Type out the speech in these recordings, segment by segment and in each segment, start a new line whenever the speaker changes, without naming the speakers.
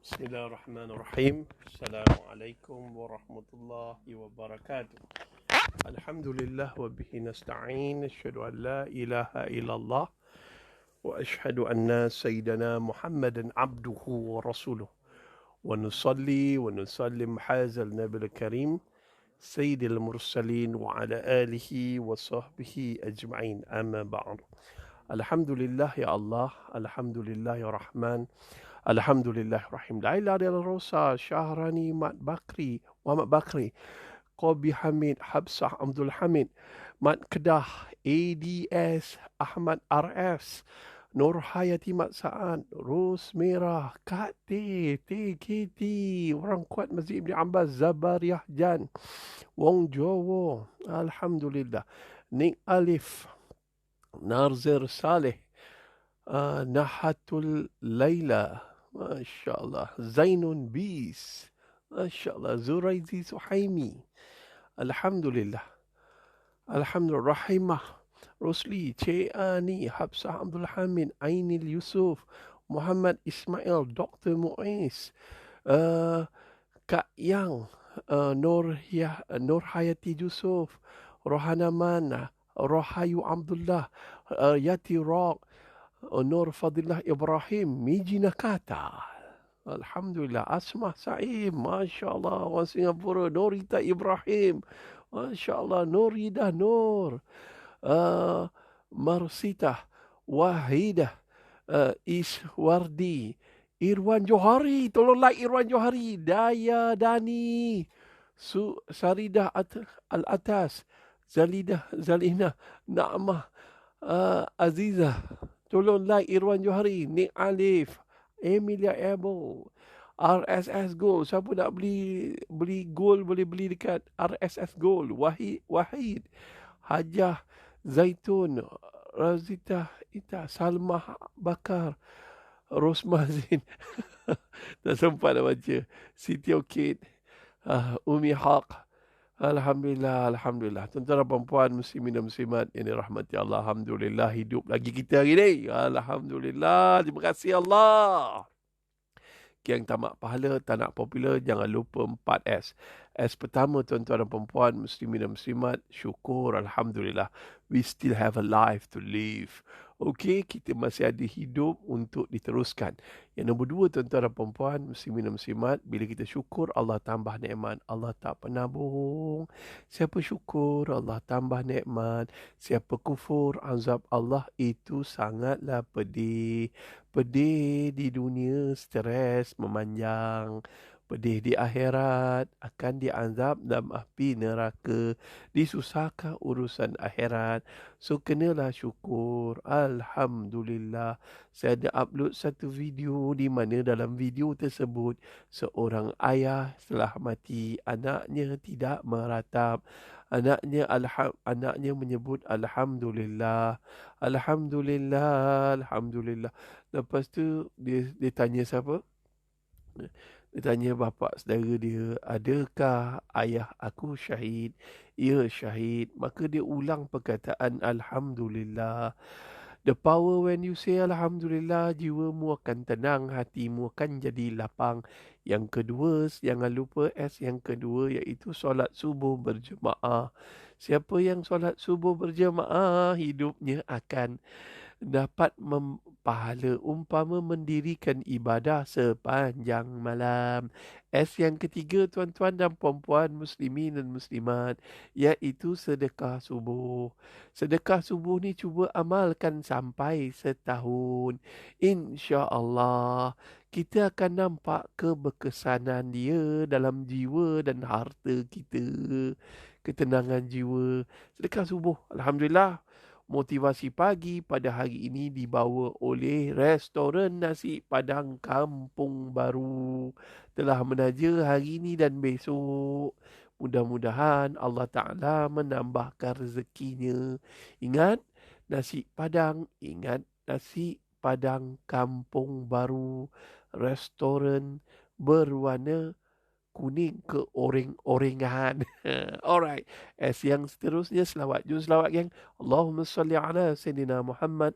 بسم الله الرحمن الرحيم. السلام عليكم ورحمة الله وبركاته. الحمد لله وبه نستعين. أشهد أن لا إله إلا الله وأشهد أن سيدنا محمدا عبده ورسوله ونصلي ونسلم هذا النبي الكريم سيد المرسلين وعلى آله وصحبه أجمعين. أما بعد. الحمد لله يا الله، الحمد لله يا رحمن، Alhamdulillah Rahim. La ilaha illallah Rosa, Syahrani, Mat Bakri, Muhammad Bakri, Qobi Hamid, Habsah Abdul Hamid, Mat Kedah, ADS, Ahmad RS, Nur Hayati Mat Sa'ad, Ros Merah, Kak T, TKT, Orang Kuat Masjid Ibn Abbas, Zabariah Jan, Wong Jowo, Alhamdulillah, Nik Alif, Narzir Saleh, Nahatul Laila, Masya Allah, Zainun Bis, Masya Allah, Zuraizi Suhaimi, Alhamdulillah, Alhamdulillah, Rahimah, Rosli, Ani, Habsah Abdul Hamid, Ainil Yusuf, Muhammad Ismail, Dr. Muiz, Kak Yang, Nur Hayati Yusuf, Rohana Mana, Rohayu Abdullah, Yati Rock, Nur Fadilah Ibrahim, Miji Nakata. Alhamdulillah. Asmah Saim, Masya Allah. Orang Singapura, Norita Ibrahim. Masya Allah. Nuridah Nur. Marsitah. Wahidah. Iswardi. Irwan Johari. Tolong like Irwan Johari. Daya Dani. Saridah Al-Atas. Zalina. Na'mah. Azizah. Tolong like Irwan Johari, Nik Alif, Emilia Abel, RSS Gold. Siapa nak beli gold boleh beli dekat RSS Gold. Wahid, Hajah Zaitun, Razita Ita, Salmah Bakar, Rosmazin. Tak sempat nak baca. Siti Okid, Umi Haq. Alhamdulillah, Alhamdulillah. Tuan-tuan dan puan muslimin dan muslimat yang dirahmati Allah. Alhamdulillah hidup lagi kita hari ini. Alhamdulillah. Terima kasih Allah. Yang tamak pahala, tak nak popular, jangan lupa 4S. S pertama, tuan-tuan dan puan muslimin dan muslimat, syukur, Alhamdulillah. We still have a life to live. Okey, kita masih ada hidup untuk diteruskan. Yang nombor 2, tuan-tuan dan puan muslimin dan muslimat, bila kita syukur, Allah tambah nikmat. Allah tak pernah bohong. Siapa syukur, Allah tambah nikmat. Siapa kufur, azab Allah itu sangatlah pedih. Pedih di dunia, stres memanjang. Pedih di akhirat, akan diazab dalam api neraka. Disusahkan urusan akhirat. So, kenalah syukur. Alhamdulillah. Saya ada upload satu video di mana dalam video tersebut, seorang ayah telah mati. Anaknya tidak meratap. Anaknya menyebut Alhamdulillah. Alhamdulillah. Alhamdulillah. Lepas tu, dia tanya siapa? Dia tanya bapa saudara dia, adakah ayah aku syahid? Ya, syahid. Maka dia ulang perkataan Alhamdulillah. The power when you say Alhamdulillah, jiwamu akan tenang, hatimu akan jadi lapang. Yang kedua, jangan lupa yang kedua iaitu solat subuh berjemaah. Siapa yang solat subuh berjemaah, hidupnya akan dapat pahala umpama mendirikan ibadah sepanjang malam. Yang ketiga, tuan-tuan dan puan-puan muslimin dan muslimat, iaitu sedekah subuh. Sedekah subuh ni cuba amalkan sampai setahun. InsyaAllah, kita akan nampak keberkesanan dia dalam jiwa dan harta kita. Ketenangan jiwa. Sedekah subuh, Alhamdulillah. Motivasi pagi pada hari ini dibawa oleh restoran nasi Padang Kampung Baru. Telah menaja hari ini dan besok. Mudah-mudahan Allah Ta'ala menambahkan rezekinya. Ingat nasi Padang, ingat nasi Padang Kampung Baru. Restoran berwarna kuning ke oreng-orengan. Alright. Yang seterusnya selawat. Jom selawat, geng. Allahumma salli ala Sayyidina Muhammad.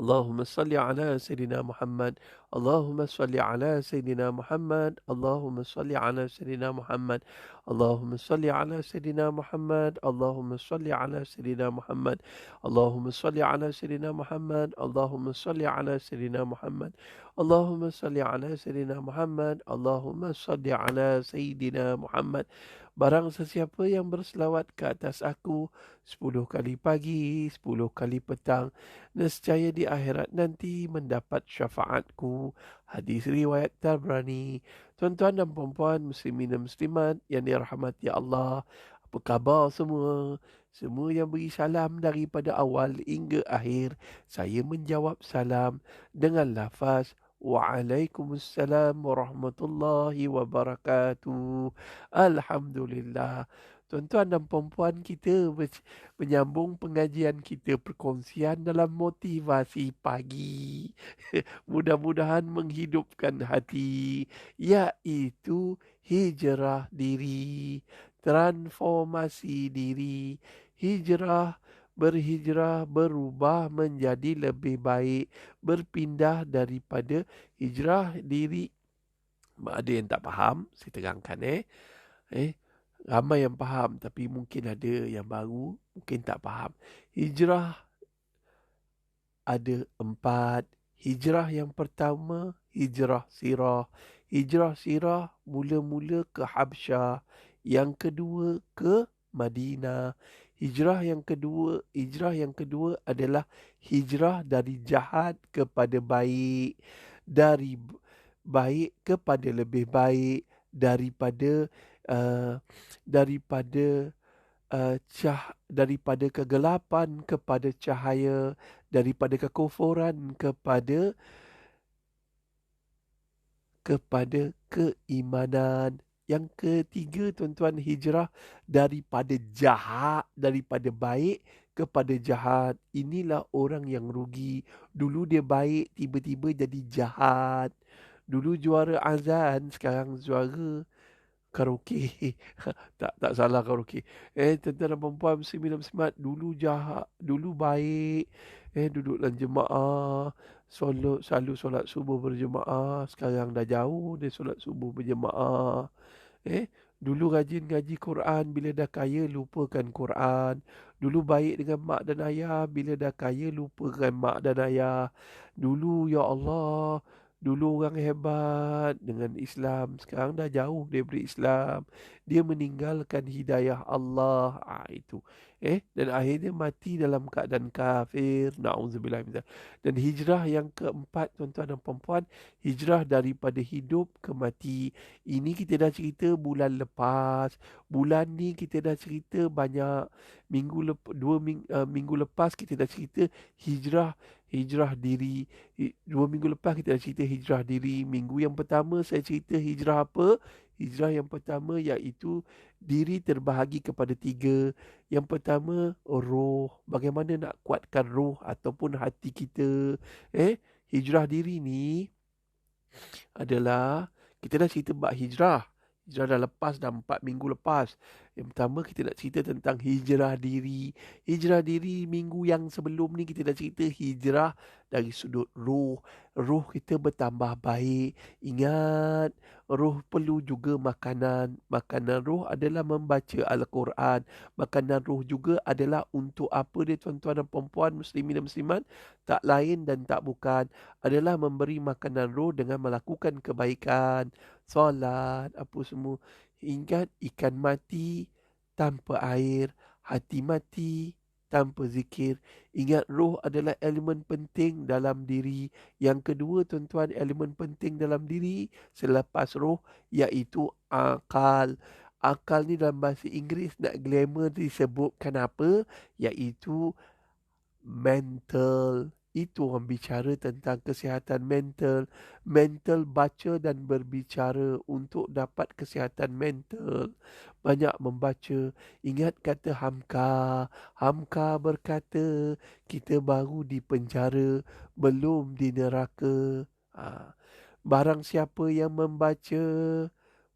Allahumma salli ala Sayyidina Muhammad. اللهم صل على سيدنا محمد. اللهم صل على سيدنا محمد. اللهم صل على سيدنا محمد. اللهم صل على سيدنا محمد. اللهم صل على سيدنا محمد. اللهم صل على سيدنا محمد. اللهم صل على سيدنا محمد. اللهم صل على سيدنا محمد. Barang sesiapa yang berselawat ke atas aku 10 kali pagi, 10 kali petang, nescaya di akhirat nanti mendapat syafaatku. Hadis riwayat Tabrani. Tuan-tuan dan puan-puan, muslimin dan muslimat yang dirahmati Allah, apa khabar semua? Semua yang beri salam daripada awal hingga akhir, saya menjawab salam dengan lafaz Waalaikumsalam warahmatullahi wabarakatuh. Alhamdulillah. Tuan-tuan dan puan-puan, kita menyambung pengajian kita, perkongsian dalam motivasi pagi. Mudah-mudahan menghidupkan hati, iaitu hijrah diri, transformasi diri, hijrah, berhijrah, berubah menjadi lebih baik, berpindah daripada hijrah diri. Ada yang tak faham, saya terangkan ramai yang faham, tapi mungkin ada yang baru, mungkin tak faham. Hijrah ada 4. Hijrah yang pertama, hijrah sirah. Hijrah sirah mula-mula ke Habsyah. Yang kedua ke Madinah. Hijrah yang kedua adalah hijrah dari jahat kepada baik. Dari baik kepada lebih baik. Daripada kegelapan kepada cahaya, daripada kekufuran kepada keimanan. Yang ketiga, tuan-tuan, hijrah daripada baik kepada jahat. Inilah orang yang rugi. Dulu dia baik, tiba-tiba jadi jahat. Dulu juara azan, sekarang juara karaoke. tak salah karaoke. Tuan-tuan dan puan-puan, muslimin dan muslimat, dulu jahat, dulu baik. Duduk dalam jemaah, selalu solat subuh berjemaah. Sekarang dah jauh dia solat subuh berjemaah. Dulu rajin ngaji Quran, bila dah kaya lupakan Quran. Dulu baik dengan mak dan ayah, bila dah kaya lupakan mak dan ayah. Dulu, ya Allah, dulu orang hebat dengan Islam, sekarang dah jauh daripada Islam. Dia meninggalkan hidayah Allah. Itu. Dan akhirnya mati dalam keadaan kafir. Na'udzubillah min dzalik. Dan hijrah yang keempat, tuan-tuan dan puan-puan, hijrah daripada hidup ke mati. Ini kita dah cerita bulan lepas. Bulan ni kita dah cerita banyak. Minggu lepas kita dah cerita hijrah diri. 2 minggu lepas kita dah cerita hijrah diri. Minggu yang pertama saya cerita hijrah apa? Hijrah yang pertama iaitu diri terbahagi kepada 3. Yang pertama, roh. Bagaimana nak kuatkan roh ataupun hati kita. Hijrah diri ni adalah, kita dah cerita bab hijrah. Hijrah dah lepas, dah 4 minggu lepas. Yang pertama kita nak cerita tentang hijrah diri. Hijrah diri minggu yang sebelum ni kita dah cerita hijrah dari sudut roh. Roh kita bertambah baik. Ingat, roh perlu juga makanan. Makanan roh adalah membaca Al-Quran. Makanan roh juga adalah untuk apa dia, tuan-tuan dan perempuan, muslimin dan muslimat? Tak lain dan tak bukan adalah memberi makanan roh dengan melakukan kebaikan, solat, apa semua. Ingat, ikan mati tanpa air, hati mati tanpa zikir. Ingat, roh adalah elemen penting dalam diri. Yang kedua, tuan-tuan, elemen penting dalam diri selepas roh iaitu akal. Akal ni dalam bahasa Inggeris nak glamour disebutkan apa? Iaitu mental. Itu orang bicara tentang kesihatan mental. Mental baca dan berbicara untuk dapat kesihatan mental. Banyak membaca. Ingat kata Hamka. Hamka berkata, kita baru di penjara, belum di neraka. Barang siapa yang membaca,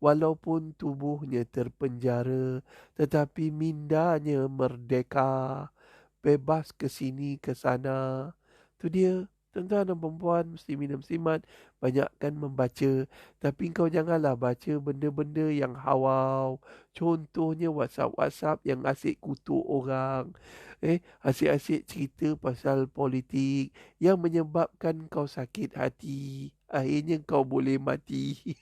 walaupun tubuhnya terpenjara, tetapi mindanya merdeka, bebas ke sini ke sana. Tu dia. Tuan-tuan dan perempuan, muslimin dan muslimat, banyakkan membaca. Tapi kau janganlah baca benda-benda yang hawau. Contohnya WhatsApp-WhatsApp yang asyik kutuk orang. Asyik-asyik cerita pasal politik yang menyebabkan kau sakit hati. Akhirnya kau boleh mati.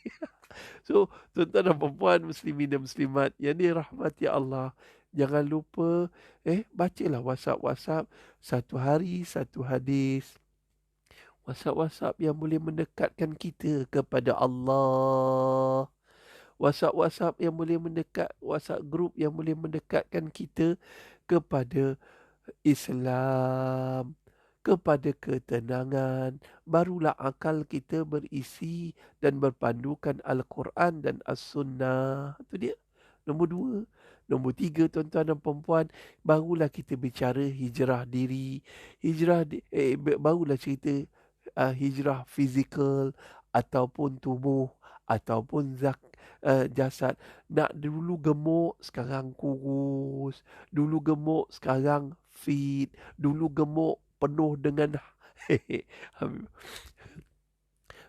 So, tuan-tuan dan perempuan, muslimin dan muslimat yang dirahmati Allah, jangan lupa bacalah WhatsApp-WhatsApp satu hari satu hadis. WhatsApp-WhatsApp yang boleh mendekatkan kita kepada Allah. WhatsApp-WhatsApp yang boleh WhatsApp group yang boleh mendekatkan kita kepada Islam, kepada ketenangan. Barulah akal kita berisi dan berpandukan Al-Quran dan As-Sunnah. Itu dia. Nombor 2. Nombor 3, tuan-tuan dan perempuan, barulah kita bicara hijrah diri. Barulah cerita hijrah fizikal ataupun tubuh ataupun jasad. Nak dulu gemuk, sekarang kurus. Dulu gemuk, sekarang fit. Dulu gemuk, penuh dengan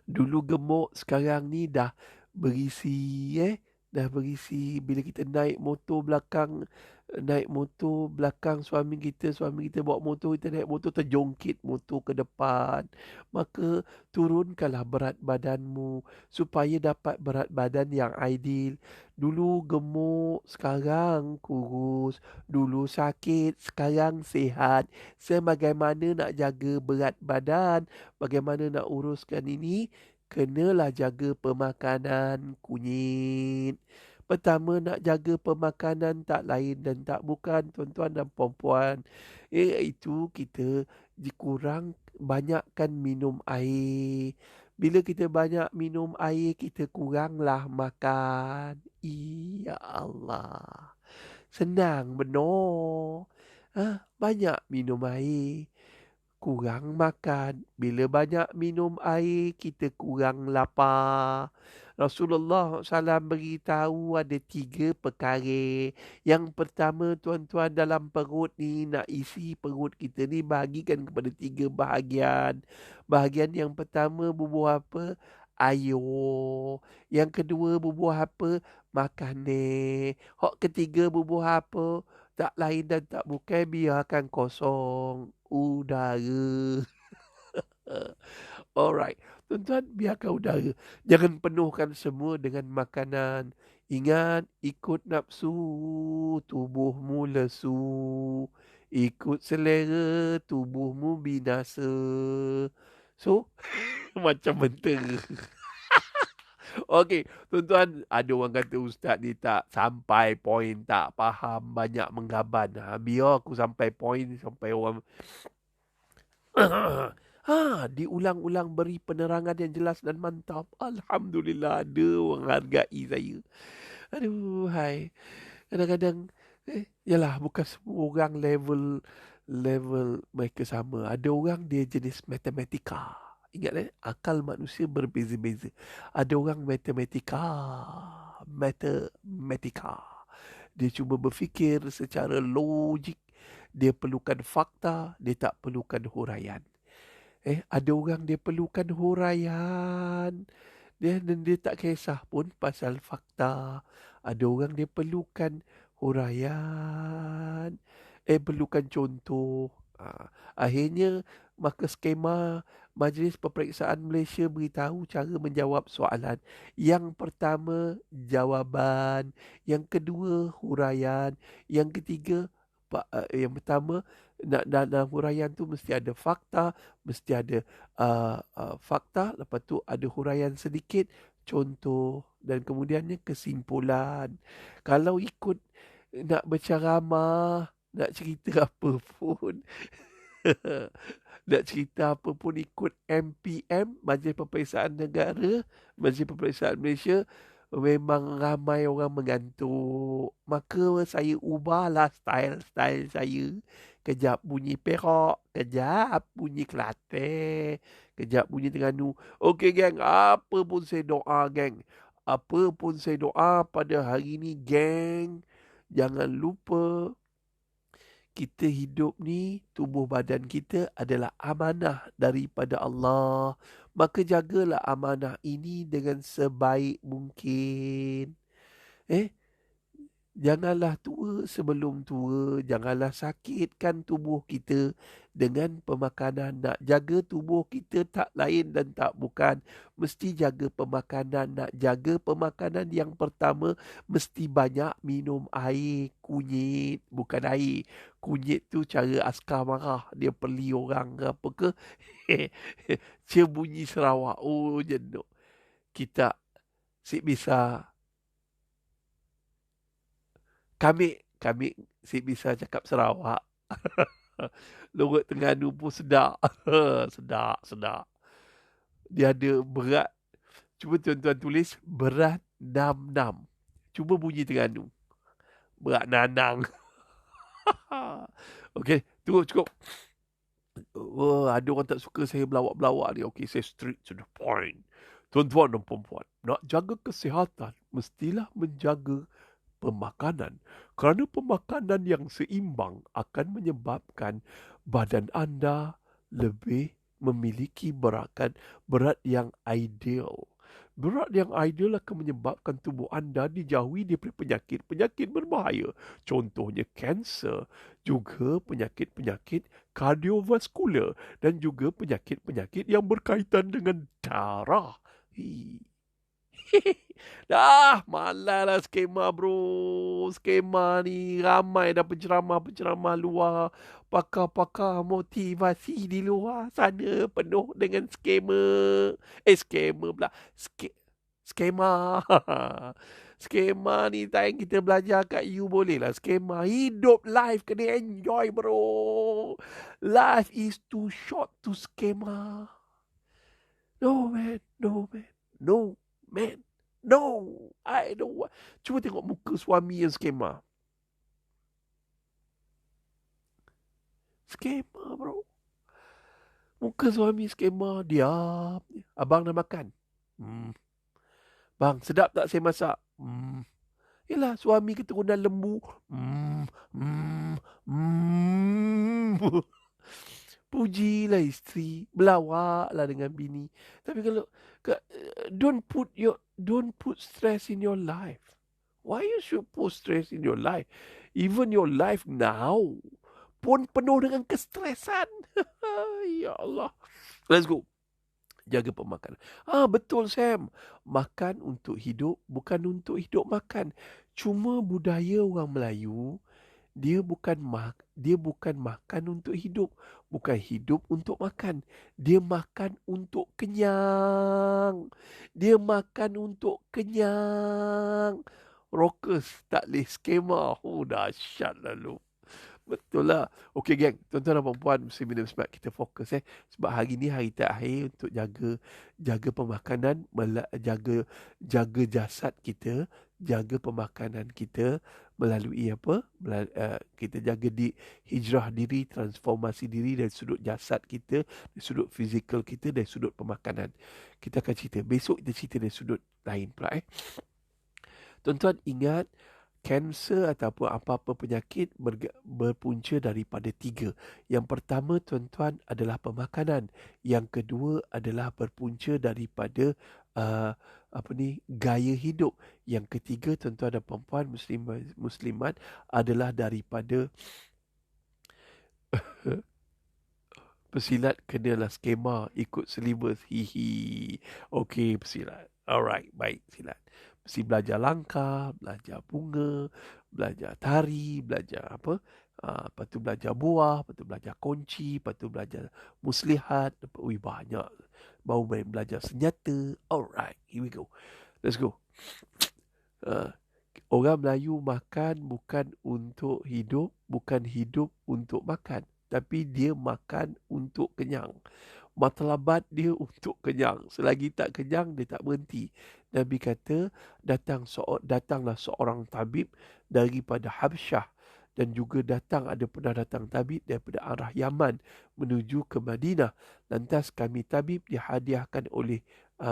dulu gemuk, sekarang ni dah berisi dah berisi. Bila kita naik motor belakang suami kita bawa motor, kita naik motor terjongkit motor ke depan. Maka turunkanlah berat badanmu supaya dapat berat badan yang ideal. Dulu gemuk, sekarang kurus. Dulu sakit, sekarang sihat. Sebagaimana nak jaga berat badan, bagaimana nak uruskan ini, kenalah jaga pemakanan, kunyit. Pertama, nak jaga pemakanan tak lain dan tak bukan, tuan-tuan dan puan-puan, iaitu kita dikurang banyakkan minum air. Bila kita banyak minum air, kita kuranglah makan. Ya Allah. Senang benar. Banyak minum air, kurang makan. Bila banyak minum air, kita kurang lapar. Rasulullah SAW beritahu ada 3 perkara. Yang pertama, tuan-tuan, dalam perut ni, nak isi perut kita ni, bahagikan kepada 3 bahagian. Bahagian yang pertama, bubuh apa? Air. Yang kedua, bubuh apa? Makanan. Hak ketiga, bubuh apa? Tak lain dan tak bukan, biarkan kosong, udara. Alright, tuan-tuan, biarkan udara. Jangan penuhkan semua dengan makanan. Ingat, ikut nafsu, tubuhmu lesu. Ikut selera, tubuhmu binasa. So, macam mentera. Okey, tuan-tuan, ada orang kata ustaz ni tak sampai poin, tak faham, banyak menggaban. Biar aku sampai poin, sampai orang diulang-ulang beri penerangan yang jelas dan mantap. Alhamdulillah, ada orang hargai saya. Aduh, hai. Kadang-kadang yalah, bukan semua orang level mereka sama. Ada orang dia jenis matematika. Ingat akal manusia berbeza-beza. Ada orang matematika. Dia cuba berfikir secara logik. Dia perlukan fakta, dia tak perlukan huraian. Ada orang dia perlukan huraian. Dan dia tak kisah pun pasal fakta. Ada orang dia perlukan huraian. Perlukan contoh. Akhirnya, maka skema Majlis Peperiksaan Malaysia beritahu cara menjawab soalan. Yang pertama, jawapan. Yang kedua, huraian. Yang ketiga, yang pertama, dalam huraian tu mesti ada fakta, mesti ada fakta, lepas tu ada huraian sedikit, contoh, dan kemudiannya kesimpulan. Kalau ikut nak berceramah, nak cerita apa pun, nak cerita apa pun ikut MPM, Majlis Peperiksaan Negara, Majlis Peperiksaan Malaysia, memang ramai orang mengantuk. Maka saya ubahlah style saya. Kejap bunyi perak, kejap bunyi Kelantan, kejap bunyi Terengganu. Okey geng, apa pun saya doa geng. Apa pun saya doa pada hari ni geng, jangan lupa Kita hidup ni, tubuh badan kita adalah amanah daripada Allah. Maka jagalah amanah ini dengan sebaik mungkin. Eh, Janganlah tua sebelum tua. Janganlah sakitkan tubuh kita dengan pemakanan. Nak jaga tubuh kita tak lain dan tak bukan. Mesti jaga pemakanan. Nak jaga pemakanan yang pertama, mesti banyak minum air kunyit. Bukan air. Kunyit tu cara askar marah. Dia peli orang ke apa ke. Dia bunyi Sarawak. Oh, jenuk. Kita si bisa. Kami si bisa cakap Sarawak. Lorot Terengganu pun sedap. Sedap. Dia ada berat. Cuba tuan-tuan tulis berat 66. Cuba bunyi Terengganu. Berat nanang. Okey, tunggu cukup. Ada orang tak suka saya belawak-belawak ni. Okey, saya straight to the point. Tuan-tuan dan puan-puan, nak jaga kesihatan, mestilah menjaga pemakanan. Kerana pemakanan yang seimbang akan menyebabkan badan anda lebih memiliki berat yang ideal. Berat yang ideal akan menyebabkan tubuh anda dijauhi daripada penyakit-penyakit berbahaya. Contohnya kanser, juga penyakit-penyakit kardiovaskular dan juga penyakit-penyakit yang berkaitan dengan darah. Dah, malah lah skema bro. Skema ni ramai dah penceramah-penceramah luar. Pakar-pakar motivasi di luar sana penuh dengan skema. Skema pula. Skema. Skema ni time kita belajar kat you boleh lah. Skema. Hidup life kena enjoy bro. Life is too short to skema. No man. No, I don't want. Cuba tengok muka suami yang skema. Skema bro. Muka suami skema. Diam. Abang dah makan? Bang, sedap tak saya masak? Yelah, suami keturunan lembu. Pujilah isteri, berlawaklah dengan bini. Tapi kalau don't put stress in your life. Why you should put stress in your life? Even your life now pun penuh dengan kestresan. Ya Allah. Let's go. Jaga pemakanan. Betul Sam. Makan untuk hidup, bukan untuk hidup makan. Cuma budaya orang Melayu, dia bukan makan untuk hidup, bukan hidup untuk makan. Dia makan untuk kenyang. Rockers tak boleh skema. Dahsyat lalu. Betul lah. Okey geng, tuan-tuan dan puan-puan, mesti minum sebab kita fokus sebab hari ni hari terakhir untuk jaga pemakanan, jaga jasad kita, jaga pemakanan kita melalui apa? Kita jaga hijrah diri, transformasi diri dari sudut jasad kita, dari sudut fizikal kita, dari sudut pemakanan. Kita akan cerita. Besok kita cerita dari sudut lain pula Tuan-tuan ingat, kanser ataupun apa-apa penyakit berpunca daripada 3. Yang pertama tuan-tuan adalah pemakanan. Yang kedua adalah berpunca daripada gaya hidup. Yang ketiga tuan-tuan dan puan-puan muslimat adalah daripada pesilat kenalah skema ikut silibus. Okey pesilat. Alright, baik silat. Mesti belajar langkah, belajar bunga, belajar tari, belajar apa. Lepas tu belajar buah, lepas tu belajar kunci, lepas tu belajar muslihat. Banyak. Baru main belajar senjata. Alright, here we go. Let's go. Orang Melayu makan bukan untuk hidup, bukan hidup untuk makan. Tapi dia makan untuk kenyang. Matlabat dia untuk kenyang. Selagi tak kenyang, dia tak berhenti. Nabi kata, datanglah seorang tabib daripada Habsyah. Dan juga pernah datang tabib daripada arah Yaman menuju ke Madinah. Lantas kami tabib dihadiahkan oleh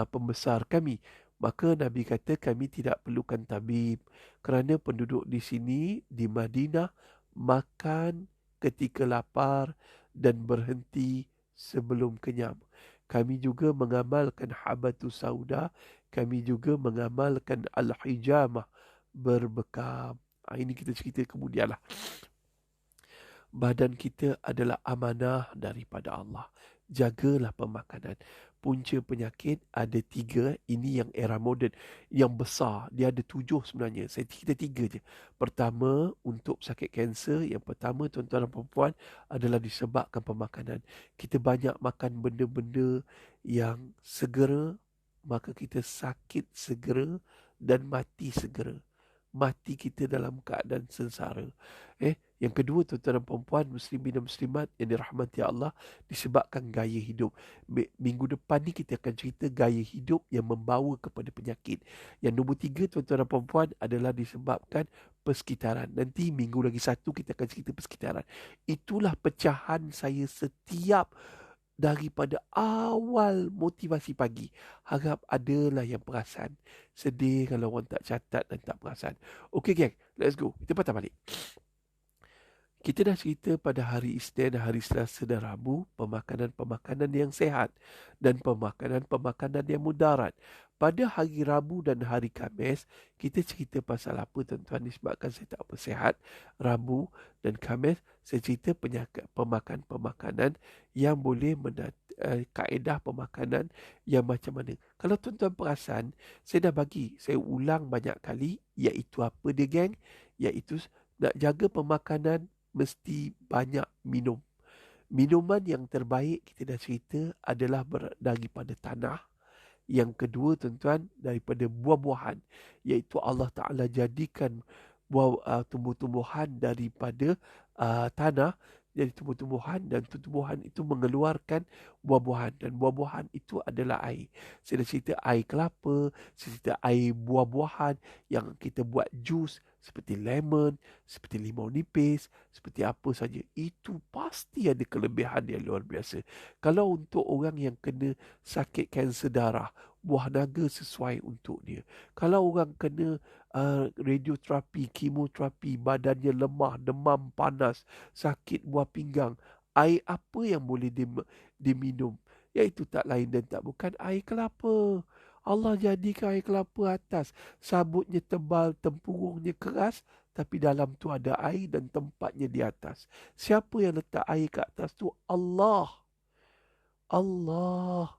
pembesar kami. Maka Nabi kata, kami tidak perlukan tabib. Kerana penduduk di sini, di Madinah, makan ketika lapar dan berhenti sebelum kenyang. Kami juga mengamalkan habatus sauda. Kami juga mengamalkan al-hijamah, berbekam. Ini kita cerita kemudian lah. Badan kita adalah amanah daripada Allah. Jagalah pemakanan. Punca penyakit ada 3. Ini yang era moden. Yang besar. Dia ada 7 sebenarnya. Kita 3 je. Pertama, untuk sakit kanser. Yang pertama, tuan-tuan dan perempuan, adalah disebabkan pemakanan. Kita banyak makan benda-benda yang segera, maka kita sakit segera dan mati segera. Mati kita dalam keadaan sengsara. Yang kedua, tuan-tuan dan perempuan, muslimin dan muslimat yang dirahmati Allah, disebabkan gaya hidup. Minggu depan ni kita akan cerita gaya hidup yang membawa kepada penyakit. Yang nombor 3, tuan-tuan dan perempuan, adalah disebabkan persekitaran. Nanti minggu lagi 1 kita akan cerita persekitaran. Itulah pecahan saya setiap daripada awal motivasi pagi. Harap adalah yang perasan. Sedih kalau orang tak catat dan tak perasan. Okey geng, let's go. Kita patah balik. Kita dah cerita pada hari Isnin, hari Selasa dan Rabu, pemakanan-pemakanan yang sehat dan pemakanan-pemakanan yang mudarat. Pada hari Rabu dan hari Khamis, kita cerita pasal apa tuan-tuan, disebabkan saya tak bersihat. Rabu dan Khamis, saya cerita pemakanan-pemakanan yang boleh kaedah pemakanan yang macam mana. Kalau tuan-tuan perasan, saya dah bagi, saya ulang banyak kali, iaitu apa dia geng? Iaitu nak jaga pemakanan, mesti banyak minum. Minuman yang terbaik kita dah cerita adalah daripada tanah. Yang kedua tuan-tuan, daripada buah-buahan, iaitu Allah Ta'ala jadikan tumbuh-tumbuhan daripada tanah. Jadi tumbuh-tumbuhan, dan tumbuhan itu mengeluarkan buah-buahan, dan buah-buahan itu adalah air. Saya dah cerita air kelapa, saya cerita air buah-buahan yang kita buat jus, seperti lemon, seperti limau nipis, seperti apa saja. Itu pasti ada kelebihan yang luar biasa. Kalau untuk orang yang kena sakit kanser darah, buah naga sesuai untuk dia. Kalau orang kena radioterapi, kemoterapi, badannya lemah, demam, panas, sakit buah pinggang, air apa yang boleh diminum? Iaitu tak lain dan tak bukan air kelapa. Allah jadikan air kelapa atas. Sabutnya tebal, tempurungnya keras, tapi dalam tu ada air dan tempatnya di atas. Siapa yang letak air kat atas tu? Allah. Allah.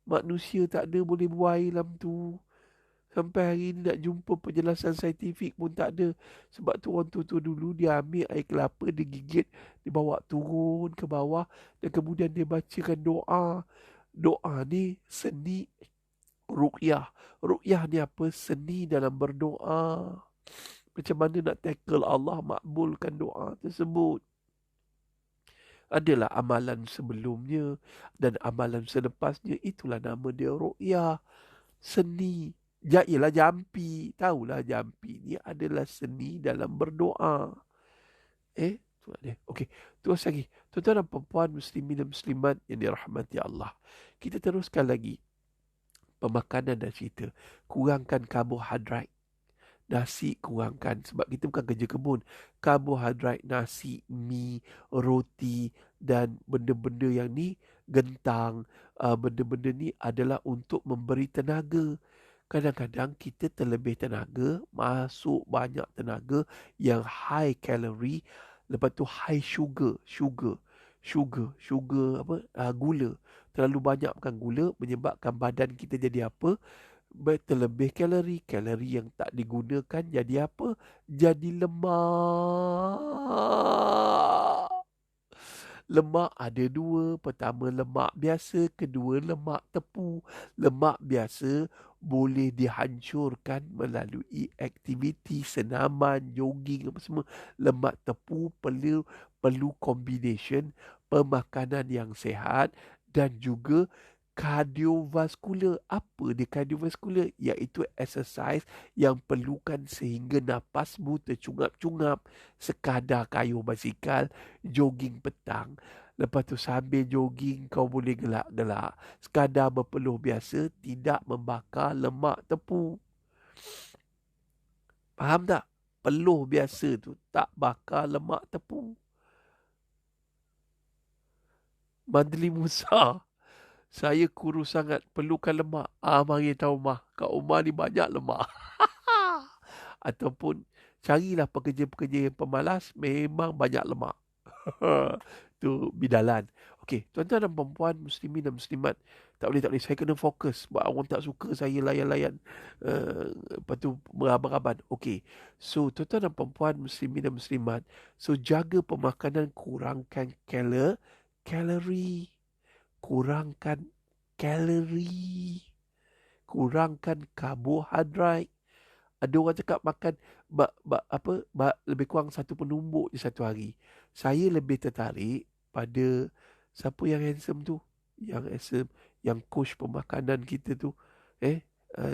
Manusia tak ada boleh buat air dalam tu. Sampai hari ni nak jumpa penjelasan saintifik pun tak ada. Sebab tu orang tua-tua dulu dia ambil air kelapa, dia gigit, dia bawa turun ke bawah, dan kemudian dia bacakan doa. Doa ni seni ruqyah. Ruqyah ni apa? Seni dalam berdoa. Macam mana nak tackle Allah makbulkan doa tersebut. Adalah amalan sebelumnya dan amalan selepasnya. Itulah nama dia ruqyah. Seni. Ialah jampi. Tahulah jampi ni adalah seni dalam berdoa. Tu dia. Okey, terus lagi. Tuan-tuan dan puan muslimin dan muslimat yang dirahmati Allah. Kita teruskan lagi. Pemakanan dan cerita. Kurangkan karbohidrat. Nasi kurangkan. Sebab kita bukan kerja kebun. Karbohidrat, nasi, mi, roti dan benda-benda yang ni, gentang, benda-benda ni adalah untuk memberi tenaga. Kadang-kadang kita terlebih tenaga, masuk banyak tenaga yang high calorie, lepas tu high sugar apa, gula. Terlalu banyak makan gula menyebabkan badan kita jadi apa? Terlebih kalori yang tak digunakan jadi apa? Jadi lemak. Lemak ada 2. Pertama lemak biasa, kedua lemak tepu. Lemak biasa boleh dihancurkan melalui aktiviti senaman, jogging apa semua. Lemak tepu perlu combination pemakanan yang sehat dan juga kardiovaskular. Apa dia kardiovaskular? Iaitu exercise yang perlukan sehingga napasmu tercungap-cungap. Sekadar kayuh basikal, jogging petang. Lepas tu sambil jogging kau boleh gelak-gelak. Sekadar berpeluh biasa, tidak membakar lemak tepu. Faham tak? Peluh biasa tu tak bakar lemak tepu. Madli Musa, saya kurus sangat, perlukan lemak. Mari tahu mah, kat rumah ni banyak lemak. Ataupun carilah pekerja-pekerja yang pemalas, memang banyak lemak. Tu bidalan. Okey, tuan-tuan dan puan-puan, muslimin dan muslimat. Tak boleh. Saya kena fokus. Sebab orang tak suka saya layan-layan. Lepas tu meraban-raban. Okey. So, tuan-tuan dan puan-puan, muslimin dan muslimat. So, jaga pemakanan, kurangkan kalori. Kurangkan kalori. Kurangkan karbohidrat. Ada orang cakap makan lebih kurang satu penumbuk je satu hari. Saya lebih tertarik pada siapa yang handsome tu, yang handsome, yang coach pemakanan kita tu,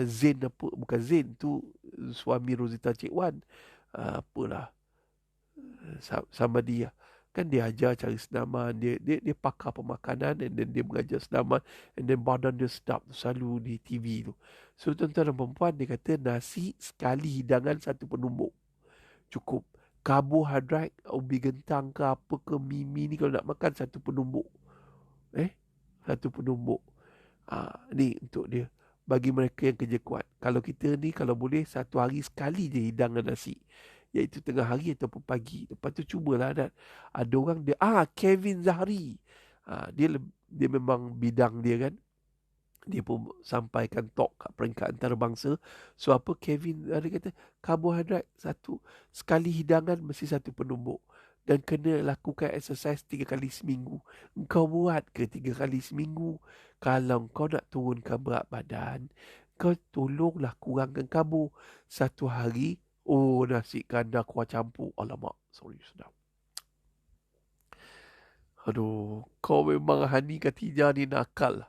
Zain apa, bukan Zain tu, suami Rosita Cik Wan, apalah, sama dia. Kan dia ajar cari senaman, dia pakar pemakanan, and then dia mengajar senaman, and then badan dia sedap selalu di TV tu. So tuan-tuan dan perempuan, dia kata nasi sekali hidangan satu penumbuk cukup. Karbohidrat, ubi gentang ke apa ke, mie ni kalau nak makan satu penumbuk. Satu penumbuk. Ni untuk dia. Bagi mereka yang kerja kuat. Kalau kita ni, kalau boleh, satu hari sekali je hidangan nasi. Iaitu tengah hari ataupun pagi. Lepas tu cubalah. Ada orang dia, Kevin Zahari. Dia memang bidang dia kan. Dia pun sampaikan talk kat peringkat antarabangsa. So apa Kevin Zahari kata, karbohidrat satu. Sekali hidangan mesti satu penumbuk. Dan kena lakukan exercise 3 kali seminggu. Engkau buat ke 3 kali seminggu? Kalau kau nak turunkan berat badan, kau tolonglah kurangkan karbo. Satu hari, nasi kandar kuah campur. Alamak, sorry, sedap. Aduh, kau memang Hani Khatijah ni nakal.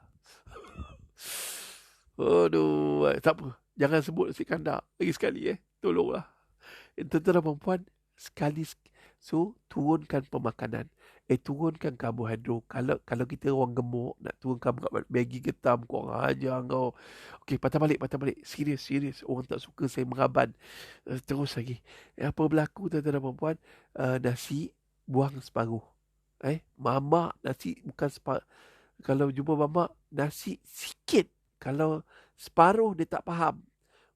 Aduh, tak apa. Jangan sebut nasi kandar lagi sekali Tolonglah. Tuan-tuan dan perempuan, sekali. So, turunkan pemakanan. Turunkan karbohidrat. Kalau kita orang gemuk, nak turunkan berat bagi getam, kau orang ajar kau. Okey, patah balik. Serius. Orang tak suka saya meraban. Terus lagi. Apa berlaku, tuan-tuan dan perempuan? Nasi, buang separuh. Mamak nasi bukan separuh. Kalau jumpa mamak, nasi sikit. Kalau separuh, dia tak faham.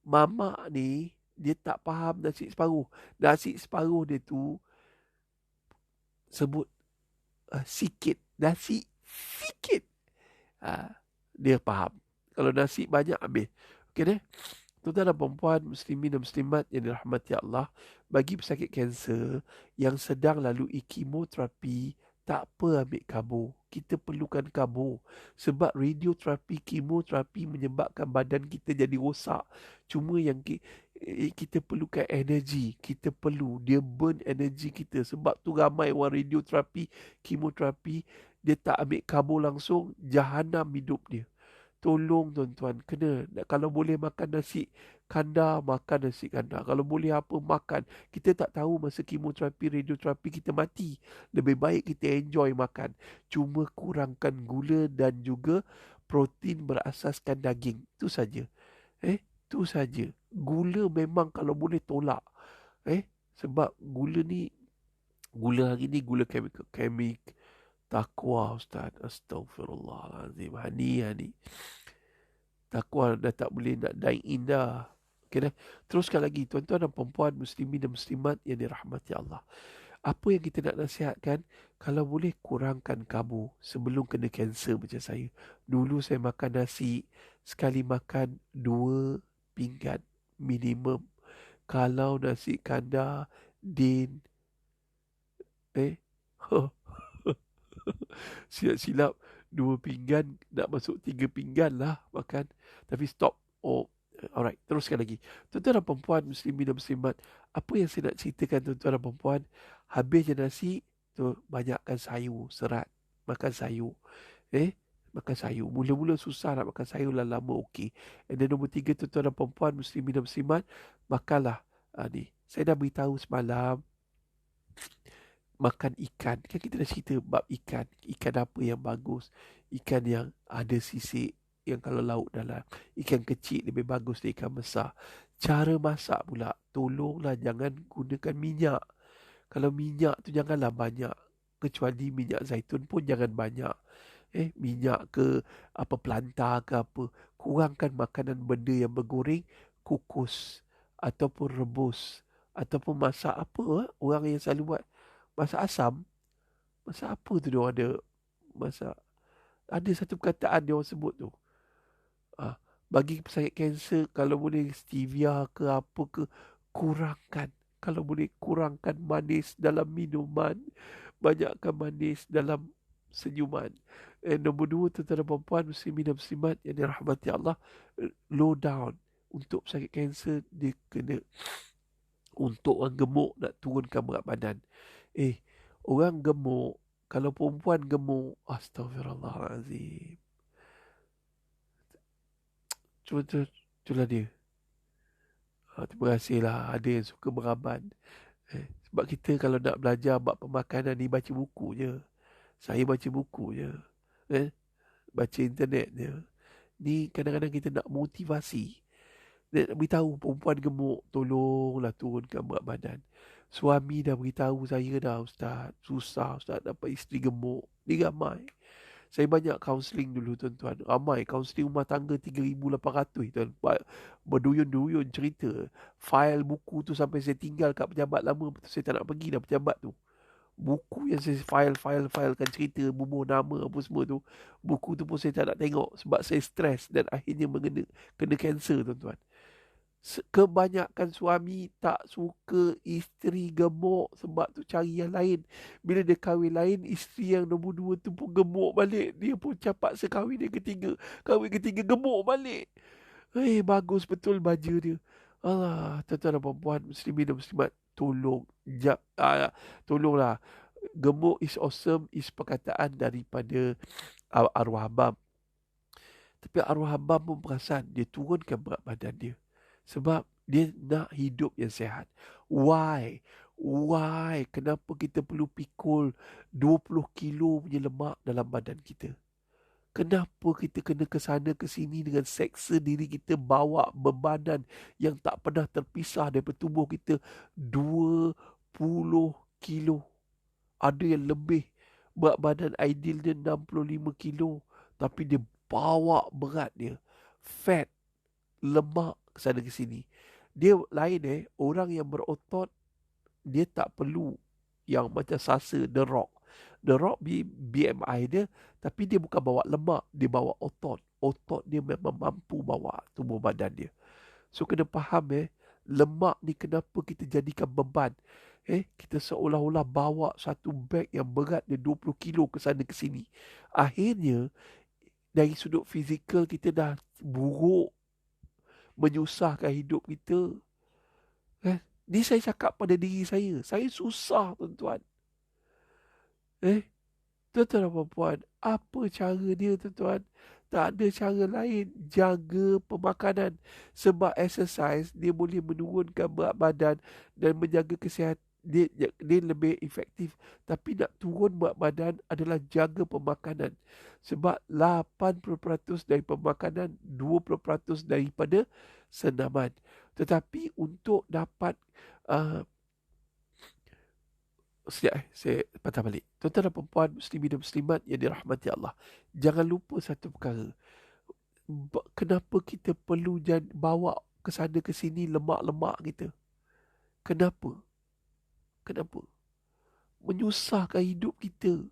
Mamak ni, dia tak faham nasi separuh. Nasi separuh dia tu sebut sikit. Nasi sikit. Dia faham. Kalau nasi banyak, habis. Okey deh. Tuan-tuan dan perempuan, muslimin dan muslimat yang dirahmati Allah, bagi pesakit kanser yang sedang lalui kemoterapi, tak apa ambil karbo. Kita perlukan karbo. Sebab radioterapi, kemoterapi menyebabkan badan kita jadi rosak. Cuma yang kita perlukan energi. Kita perlu. Dia burn energi kita. Sebab tu ramai orang radioterapi, kemoterapi, dia tak ambil karbo langsung, jahanam hidup dia. Tolong tuan-tuan, kalau boleh makan nasi kandar, makan nasi kandar. Kalau boleh apa, makan. Kita tak tahu masa kemoterapi, radioterapi kita mati. Lebih baik kita enjoy makan. Cuma kurangkan gula dan juga protein berasaskan daging. Itu saja. Itu saja. Gula memang kalau boleh tolak. Sebab gula hari ni gula kemik. Takwa, Ustaz. Astaghfirullahaladzim. Hani. Takwa dah tak boleh nak dine in dah. Okay dah. Teruskan lagi. Tuan-tuan dan perempuan, muslimin dan muslimat yang dirahmati Allah. Apa yang kita nak nasihatkan? Kalau boleh kurangkan karbo sebelum kena kanser macam saya. Dulu saya makan nasi, sekali makan 2 pinggan minimum. Kalau nasi kandar, din, silap-silap 2 pinggan nak masuk 3 pinggan lah makan. Tapi stop. Alright, teruskan lagi. Tuan-tuan dan perempuan, muslimin dan muslimat, apa yang saya nak ceritakan tuan-tuan dan perempuan, habis je nasi tu, banyakkan sayur, serat. Makan sayur. Makan sayur. Mula-mula susah nak makan sayur, lama okey. And then nombor 3, tuan-tuan dan perempuan, muslimin dan muslimat, makanlah ni. Saya dah beritahu semalam, makan ikan. Kan kita dah cerita bab ikan. Ikan apa yang bagus? Ikan yang ada sisik, yang kalau laut dalam. Ikan kecil lebih bagus dari ikan besar. Cara masak pula, tolonglah jangan gunakan minyak. Kalau minyak tu janganlah banyak. Kecuali minyak zaitun pun jangan banyak. Minyak ke apa, pelanta ke apa. Kurangkan makanan benda yang bergoreng, kukus ataupun rebus ataupun masak apa. Orang yang selalu buat masak asam. Masak apa tu dia ada masak. Ada satu perkataan dia orang sebut tu. Ah, bagi pesakit kanser, kalau boleh stevia ke apa ke, kurangkan. Kalau boleh kurangkan manis dalam minuman, banyakkan manis dalam senyuman. Nombor dua, tuan-tuan dan puan muslimin dan muslimat yang dirahmati Allah, low down. Untuk pesakit kanser, dia kena, untuk orang gemuk nak turunkan berat badan. Orang gemuk, kalau perempuan gemuk, astagfirullahalazim. Itulah dia. Terima kasihlah ada yang suka meraban. Sebab kita kalau nak belajar bab pemakanan ni, baca buku je. Saya baca buku je. Baca internet je. Ni kadang-kadang kita nak motivasi. Nak beritahu perempuan gemuk, tolonglah turunkan berat badan. Suami dah beritahu saya dah, Ustaz, susah Ustaz dapat isteri gemuk. Ni ramai. Saya banyak kaunseling dulu, tuan-tuan. Ramai kaunseling rumah tangga 3,800, tuan. Berduyun-duyun cerita. Fail buku tu sampai saya tinggal kat pejabat lama. Betul, saya tak nak pergi dah pejabat tu. Buku yang saya filekan cerita, bubuh nama apa semua tu. Buku tu pun saya tak nak tengok sebab saya stres dan akhirnya kena kanser, tuan-tuan. Kebanyakan suami tak suka isteri gemuk, sebab tu cari yang lain. Bila dia kahwin lain, isteri yang nombor dua tu pun gemuk balik. Dia pun capat sekahwin yang ketiga. Kahwin ketiga gemuk balik. Bagus betul baju dia. Allah, tuan-tuan dan puan muslimin dan muslimat, tolonglah. Gemuk is awesome is perkataan daripada arwah abam. Tapi arwah abam pun perasan dia turunkan berat badan dia. Sebab dia nak hidup yang sihat. Why? Kenapa kita perlu pikul 20 kilo punya lemak dalam badan kita? Kenapa kita kena ke sana ke sini dengan seksa diri kita, bawa bebanan yang tak pernah terpisah daripada tubuh kita 20 kilo. Ada yang lebih. Berat badan ideal dia 65 kilo. Tapi dia bawa berat dia, fat, lemak ke sana ke sini. Dia lain orang yang berotot, dia tak perlu yang macam Sasa, The Rock. The Rock BMI dia, tapi dia bukan bawa lemak, dia bawa otot. Otot dia memang mampu bawa tubuh badan dia. So kena faham lemak ni kenapa kita jadikan beban. Kita seolah-olah bawa satu beg yang berat dia 20 kilo ke sana ke sini. Akhirnya dari sudut fizikal kita dah buruk, menyusahkan hidup kita. Ni saya cakap pada diri saya. Saya susah, tuan-tuan. Tuan-tuan dan puan, apa cara dia, tuan-tuan? Tak ada cara lain. Jaga pemakanan. Sebab exercise, dia boleh menurunkan berat badan dan menjaga kesihatan. Dia lebih efektif. Tapi nak turun berat badan adalah jaga pemakanan. Sebab 80% dari pemakanan, 20% daripada senaman. Tetapi untuk dapat saya patah balik. Tuan-tuan dan puan muslimin dan muslimat yang dirahmati Allah, jangan lupa satu perkara. Kenapa kita perlu bawa ke sana ke sini lemak-lemak kita? Kenapa? Menyusahkan hidup kita.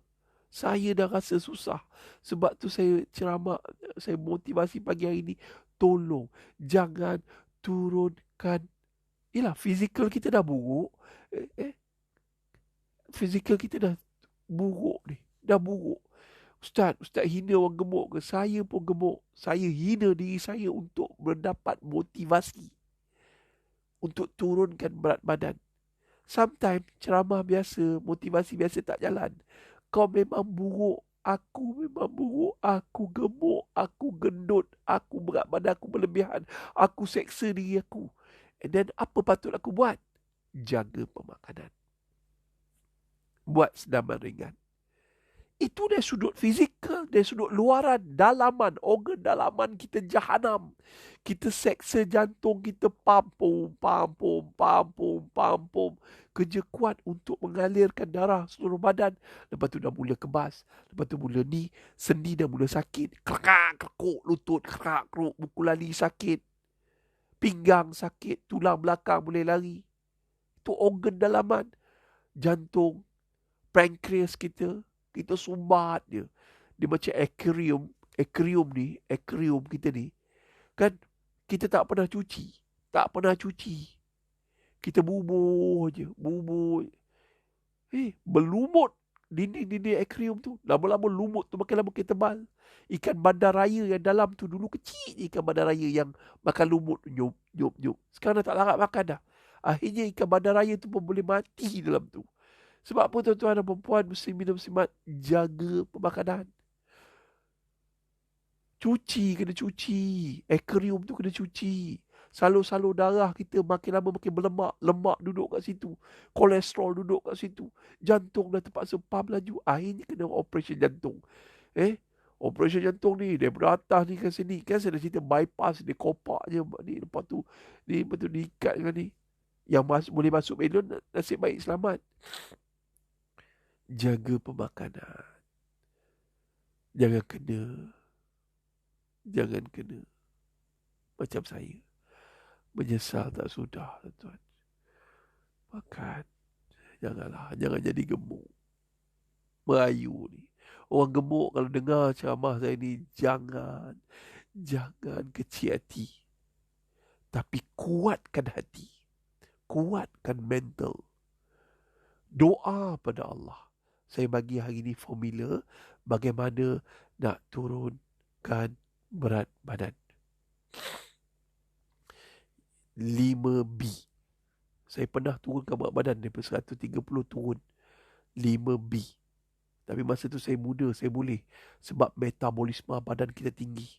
Saya dah rasa susah. Sebab tu saya ceramah, saya motivasi pagi hari ni, tolong jangan turunkan. Fizikal kita dah buruk. Fizikal kita dah buruk ni. Dah buruk. Ustaz hina orang gemuk ke? Saya pun gemuk. Saya hina diri saya untuk mendapat motivasi untuk turunkan berat badan. Sometimes ceramah biasa, motivasi biasa tak jalan. Kau memang buruk. Aku memang buruk. Aku gemuk. Aku gendut. Aku berat badan aku berlebihan. Aku seksa diri aku. And then apa patut aku buat? Jaga pemakanan. Buat senaman ringan. Itu dari sudut fizikal, dari sudut luaran, dalaman, organ dalaman kita jahanam. Kita seksa jantung kita pampum, pampum, pampum, pampum. Kerja kuat untuk mengalirkan darah seluruh badan. Lepas tu dah mula kebas. Lepas tu mula ni, sendi dah mula sakit. Kerak, keruk, lutut, kerak, keruk, buku lali sakit. Pinggang sakit, tulang belakang boleh lari. Itu organ dalaman. Jantung, pankreas kita sumbat dia. Dia macam aquarium kita ni. Kan kita tak pernah cuci. Tak pernah cuci. Kita bubur je, bubur. Berlumut dinding-dinding aquarium tu. Lama-lama lumut tu makin lama makin tebal. Ikan bandar raya yang dalam tu dulu kecil je ikan bandar raya yang makan lumut. Nyup, nyup, nyup. Sekarang dah tak larat makan dah. Akhirnya ikan bandar raya tu pun boleh mati dalam tu. Sebab apa tuan-tuan dan perempuan, muslimin dan muslimat, jaga pemakanan. Cuci, kena cuci. Aquarium tu kena cuci. Salur-salur darah kita makin lama makin berlemak. Lemak duduk kat situ. Kolesterol duduk kat situ. Jantung dah terpaksa pump laju. Akhirnya kena operation jantung. Operation jantung ni daripada atas ni ke sini. Kan saya dah cerita bypass ni. Kopak je ni. Lepas tu diikat dengan ni. Yang boleh masuk melon, nasib baik selamat. Jaga pemakanan. Jangan kena macam saya. Menyesal tak sudah, tuan-tuan. Makan. Jangan jadi gemuk. Merayu ni. Orang gemuk kalau dengar ceramah saya ni, jangan kecil hati. Tapi kuatkan hati. Kuatkan mental. Doa pada Allah. Saya bagi hari ni formula bagaimana nak turunkan berat badan. 5B. Saya pernah turunkan berat badan daripada 130 turun 5B. Tapi masa tu saya muda, saya boleh. Sebab metabolisme badan kita tinggi.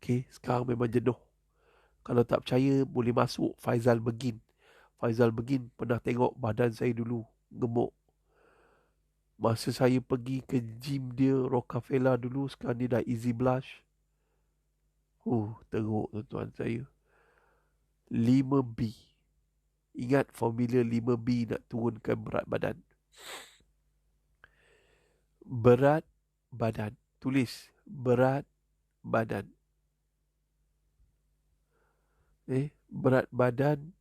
Okay, sekarang memang jenuh. Kalau tak percaya, boleh masuk Faizal Begin. Faizal Begin pernah tengok badan saya dulu, gemuk. Masa saya pergi ke gym dia, Rockefeller dulu, sekarang dia dah Easy Blush. Teruk tuan-tuan saya. 5B. Ingat formula 5B nak turunkan berat badan. Berat badan. Tulis berat badan. Berat badan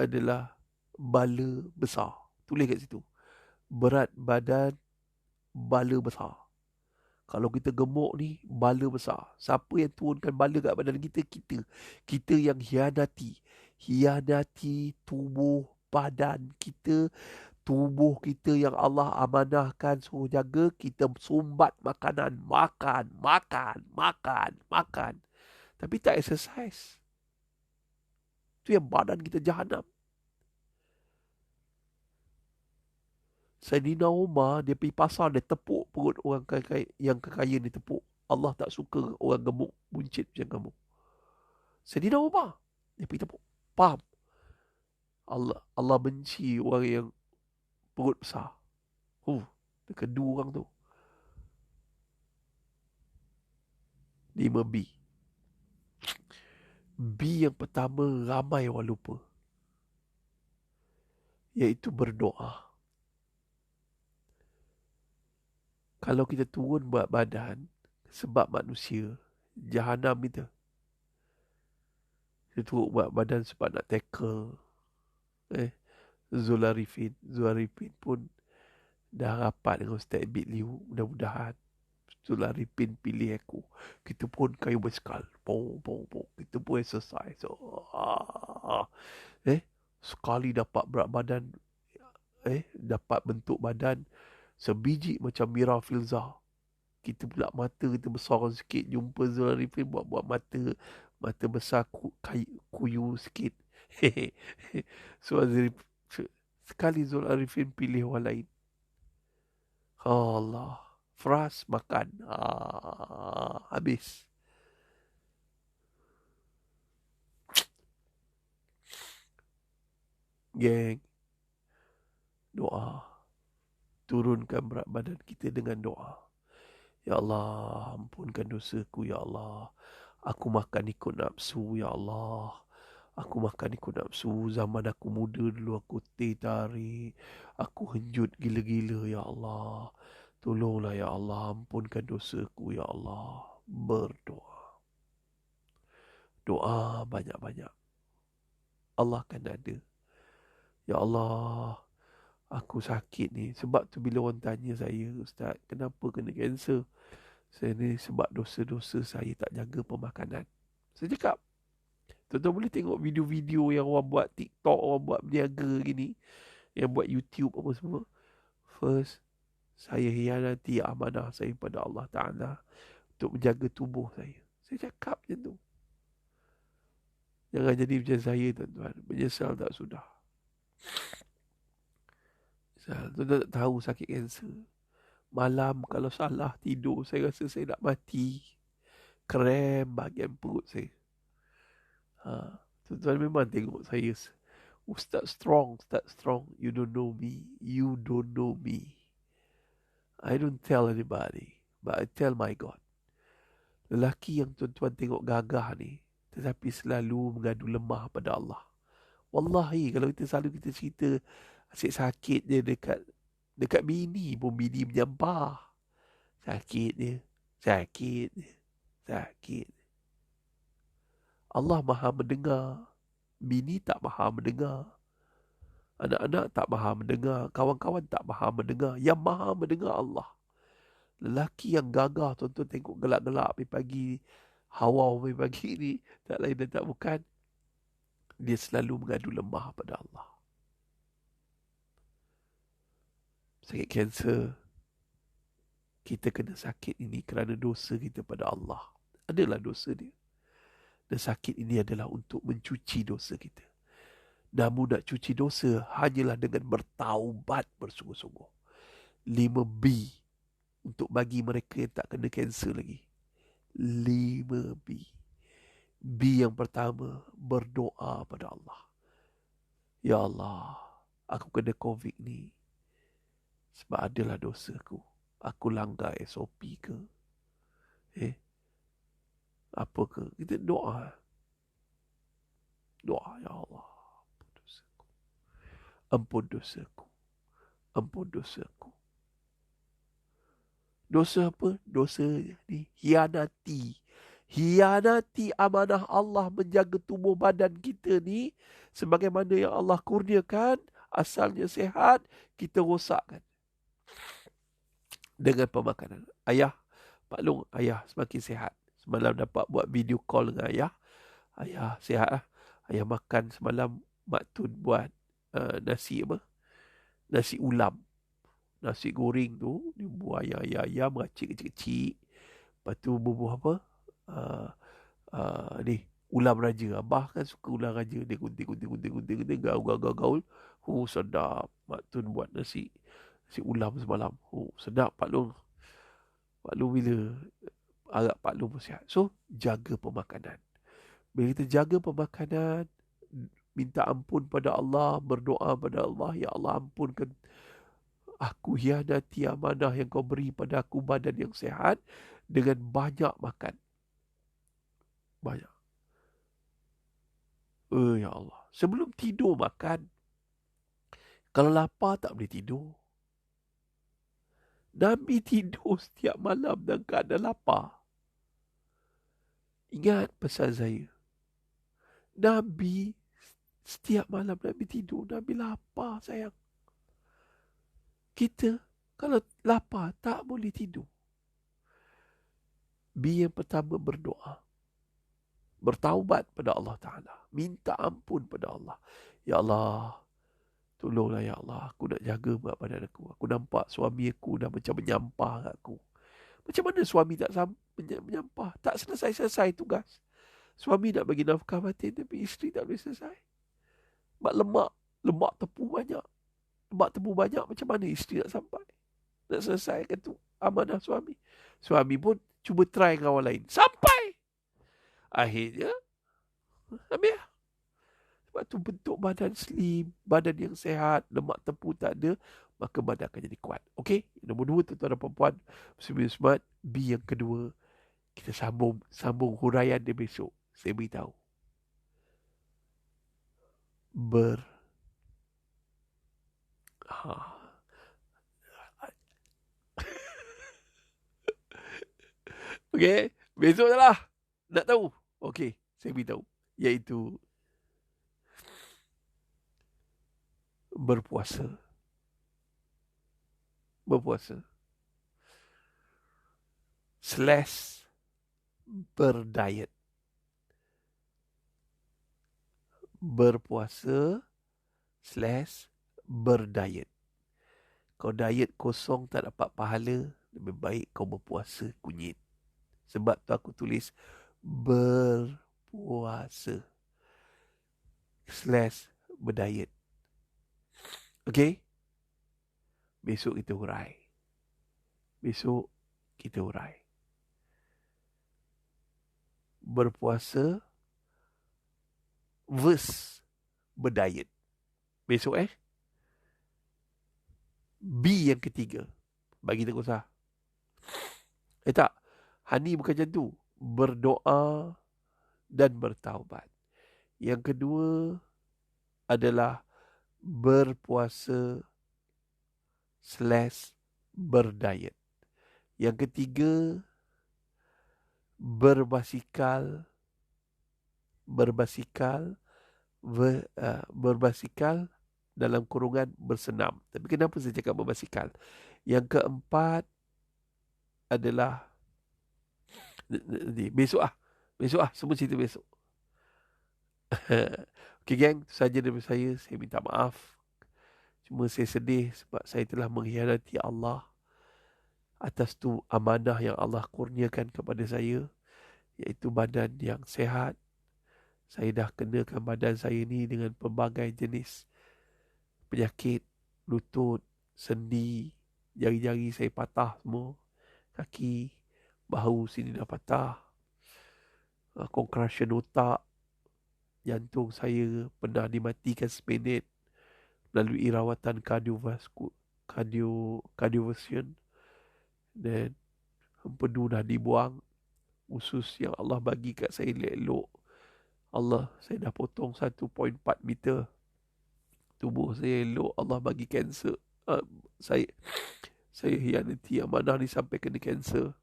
adalah bala besar. Tulis kat situ. Berat badan bala besar. Kalau kita gemuk ni, bala besar. Siapa yang turunkan bala kat badan kita? Kita yang hianati tubuh badan kita. Tubuh kita yang Allah amanahkan suruh jaga, kita sumbat makanan. Makan. Tapi tak exercise. Itu yang badan kita jahanam. Saidina Umar, dia pergi pasar, dia tepuk perut orang kaya, yang kekaya ni tepuk. Allah tak suka orang gemuk, buncit macam kamu. Saidina Umar, dia pergi tepuk. Faham? Allah benci orang yang perut besar. Dia kedua orang tu. 5B. B yang pertama ramai orang lupa. Iaitu berdoa. Kalau kita turun berat badan sebab manusia, jahanam kita. Kita turun berat badan sebab nak tackle. Zularifin pun dah rapat dengan Ustaz Abid Liu. Mudah-mudahan Zularifin pilih aku. Kita pun kayu basikal. Kita pun exercise. Sekali dapat berat badan, dapat bentuk badan sebiji macam Mira Filzah. Kita pula mata kita besar sikit. Jumpa Zularifin buat mata besar kuyu sikit. So sekali Zularifin pilih orang lain. Allah, Fras makan. Habis. Geng, doa. turunkan berat badan kita dengan doa. Ya Allah, ampunkan dosaku, Ya Allah. Aku makan ikut nafsu, Ya Allah. Aku makan ikut nafsu. Zaman aku muda dulu, aku teh tarik. Aku henjut gila-gila, Ya Allah. Tolonglah, Ya Allah. Ampunkan dosaku, Ya Allah. Berdoa. Doa banyak-banyak. Allah akan ada. Ya Allah, aku sakit ni. Sebab tu bila orang tanya saya, Ustaz, kenapa kena kanser? Saya ni sebab dosa-dosa saya tak jaga pemakanan. Saya cakap, tuan-tuan boleh tengok video-video yang orang buat TikTok, orang buat berniaga gini, yang buat YouTube apa semua. First, saya hianati amanah saya pada Allah Ta'ala untuk menjaga tubuh saya. Saya cakap macam tu. Jangan jadi macam saya, tuan-tuan. Menyesal tak sudah. Tuan-tuan tak tahu sakit kanser. Malam kalau salah tidur, saya rasa saya nak mati. Krem bahagian perut saya. Tuan-tuan memang tengok saya. Ustaz strong. You don't know me. I don't tell anybody. But I tell my God. Lelaki yang tuan-tuan tengok gagah ni, tetapi selalu mengadu lemah pada Allah. Wallahi, kalau kita cerita asyik sakit je dekat bini pun bini menyampah. Sakit dia. Allah maha mendengar. Bini tak maha mendengar. Anak-anak tak maha mendengar. Kawan-kawan tak maha mendengar. Yang maha mendengar Allah. Lelaki yang gagah, tuan-tuan tengok gelap-gelap pagi, hawa pagi ni, tak lain dan tak bukan, dia selalu mengadu lemah pada Allah. Sakit kanser, kita kena sakit ini kerana dosa kita pada Allah. Adalah dosa dia. Dan sakit ini adalah untuk mencuci dosa kita. Namun nak cuci dosa hanyalah dengan bertaubat bersungguh-sungguh. 5B untuk bagi mereka yang tak kena kanser lagi. 5B. B yang pertama, berdoa pada Allah. Ya Allah, aku kena COVID ni sebab adalah dosaku. Aku langgar SOP ke? Apa ke? Kita doa. Doa, Ya Allah. Ampun dosaku. Dosa apa? Dosa ni hianati amanah Allah menjaga tubuh badan kita ni sebagaimana yang Allah kurniakan, asalnya sehat, kita rosakkan dengan pemakanan. Pak Long, ayah semakin sehat. Semalam dapat buat video call dengan ayah. Ayah sihat lah. Ayah makan semalam Mak Tun buat nasi nasi ulam. Nasi goreng tu dia buat ayam meracik kecil-kecil. Lepas tu bubuh apa? Ni ulam raja. Abah kan suka ulam raja. Dia gunting gaul. Sedap. Mak Tun buat nasi ulam semalam. Sedap Pak Long. Pak Long bila harap Pak Long pun sihat. So jaga pemakanan. Bila kita jaga pemakanan, minta ampun pada Allah, berdoa pada Allah, Ya Allah ampunkan aku hianati amanah yang kau beri pada aku, badan yang sehat, dengan banyak makan. Banyak. Ya Allah. Sebelum tidur makan. Kalau lapar tak boleh tidur. Nabi tidur setiap malam dan keadaan lapar. Ingat pesan saya. Nabi setiap malam Nabi tidur, Nabi lapar sayang. Kita kalau lapar tak boleh tidur. Yang pertama berdoa. Bertaubat pada Allah Ta'ala. Minta ampun pada Allah. Ya Allah, tolonglah Ya Allah. Aku nak jaga berat badan aku. Aku nampak suami aku dah macam menyampah kat aku. Macam mana suami tak menyampah? Tak selesai-selesai tugas. Suami nak bagi nafkah batin tapi isteri tak boleh selesai. Lemak tepung banyak. Lemak tepung banyak, macam mana isteri nak sampai? Nak selesaikan tu amanah suami. Suami pun cuba try dengan orang lain. Sampai! Akhirnya, habis. Sebab tu bentuk badan slim, badan yang sehat, lemak tepung tak ada, maka badan akan jadi kuat. Okey? Nombor 2, tuan-tuan dan puan-puan, Muslimin Muslimat. B yang kedua, kita sambung huraian dia besok. Saya beritahu. Ha. Okey, besok je lah. Nak tahu? Okey, saya beritahu. Iaitu berpuasa. Slash berdiet. Berpuasa slash berdiet. Kau diet kosong tak dapat pahala, lebih baik kau berpuasa kunyit. Sebab tu aku tulis berpuasa slash berdiet. Okey? Besok kita hurai. Berpuasa versus berdiet. Besok B yang ketiga. Bagi tak usah. Tak. Hani bukan macam tu. Berdoa dan bertaubat. Yang kedua adalah berpuasa slash berdiet. Yang ketiga, berbasikal dalam kurungan bersenam. Tapi kenapa saya cakap berbasikal? Yang keempat adalah besok semua cerita besok. Okay gang, itu saja dari saya. Saya minta maaf. Cuma saya sedih sebab saya telah mengkhianati Allah. Atas tu amanah yang Allah kurniakan kepada saya, iaitu badan yang sehat. Saya dah kenakan badan saya ni dengan pelbagai jenis penyakit, lutut, sendi, jari-jari saya patah semua, kaki, bahu sini dah patah, concussion otak, jantung saya pernah dimatikan seminit melalui rawatan cardioversion, dan empedu dah dibuang, usus yang Allah bagi kat saya elok. Allah, saya dah potong 1.4 meter. Tubuh saya elok, Allah bagi kanser. Saya hianati amanah ni sampai kena kanser.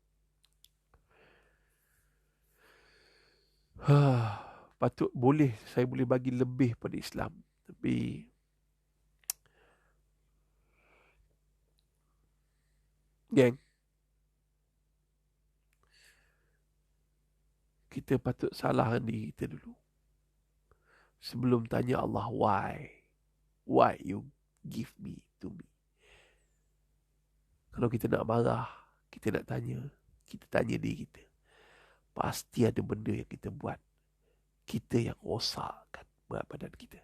Saya boleh bagi lebih pada Islam. Tapi gang, kita patut salahkan diri kita dulu. Sebelum tanya Allah, why you give me to me? Kalau kita nak marah, kita nak tanya, kita tanya diri kita. Pasti ada benda yang kita buat, kita yang rosakkan berat badan kita.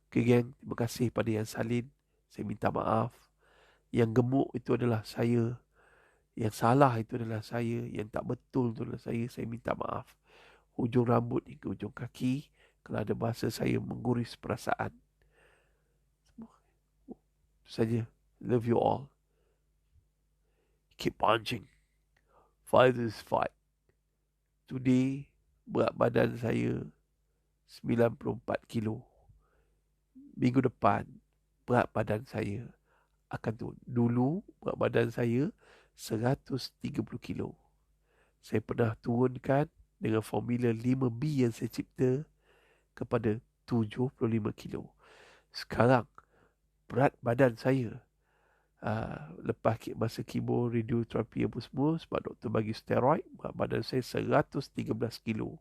Okay gang, terima kasih pada yang salin. Saya minta maaf. Yang gemuk itu adalah saya. Yang salah itu adalah saya. Yang tak betul itu adalah saya. Saya minta maaf. Hujung rambut hingga hujung kaki. Kalau ada bahasa saya mengguris perasaan. Itu saja. Love you all. Keep punching. Fight this fight. Today, berat badan saya 94 kilo. Minggu depan, berat badan saya akan turun. Dulu, berat badan saya 130 kilo. Saya pernah turunkan dengan formula 5B yang saya cipta kepada 75 kilo. Sekarang, berat badan saya lepas masa kemo, radioterapi apa semua, sebab doktor bagi steroid, berat badan saya 113 kilo.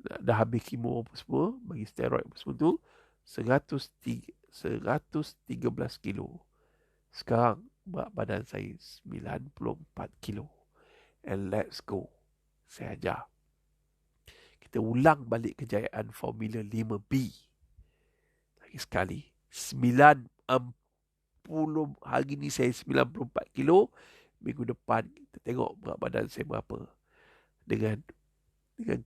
Dah habis kemo apa semua, bagi steroid apa semua tu, 113 kilo. Sekarang berat badan saya 94 kilo. And let's go. Saya ajar. Kita ulang balik kejayaan formula 5B. Lagi sekali. 90, hari ni saya 94 kilo. Minggu depan kita tengok berat badan saya berapa. Dengan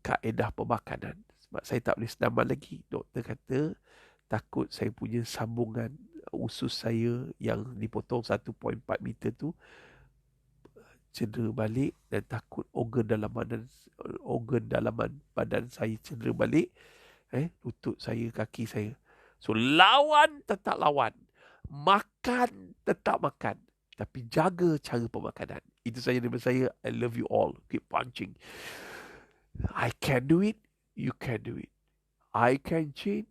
kaedah pemakanan. Sebab saya tak boleh senaman lagi. Doktor kata takut saya punya sambungan usus saya yang dipotong 1.4 meter tu cedera balik, dan takut organ dalaman badan saya cedera balik, lutut saya, kaki saya. So lawan, tetap lawan, makan, tetap makan, tapi jaga cara pemakanan. Itu saja daripada saya. I love you all. Keep punching. I can do it, you can do it. I can change,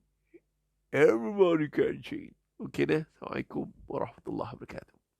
everybody can change. Okay dah. Assalamualaikum warahmatullahi wabarakatuh.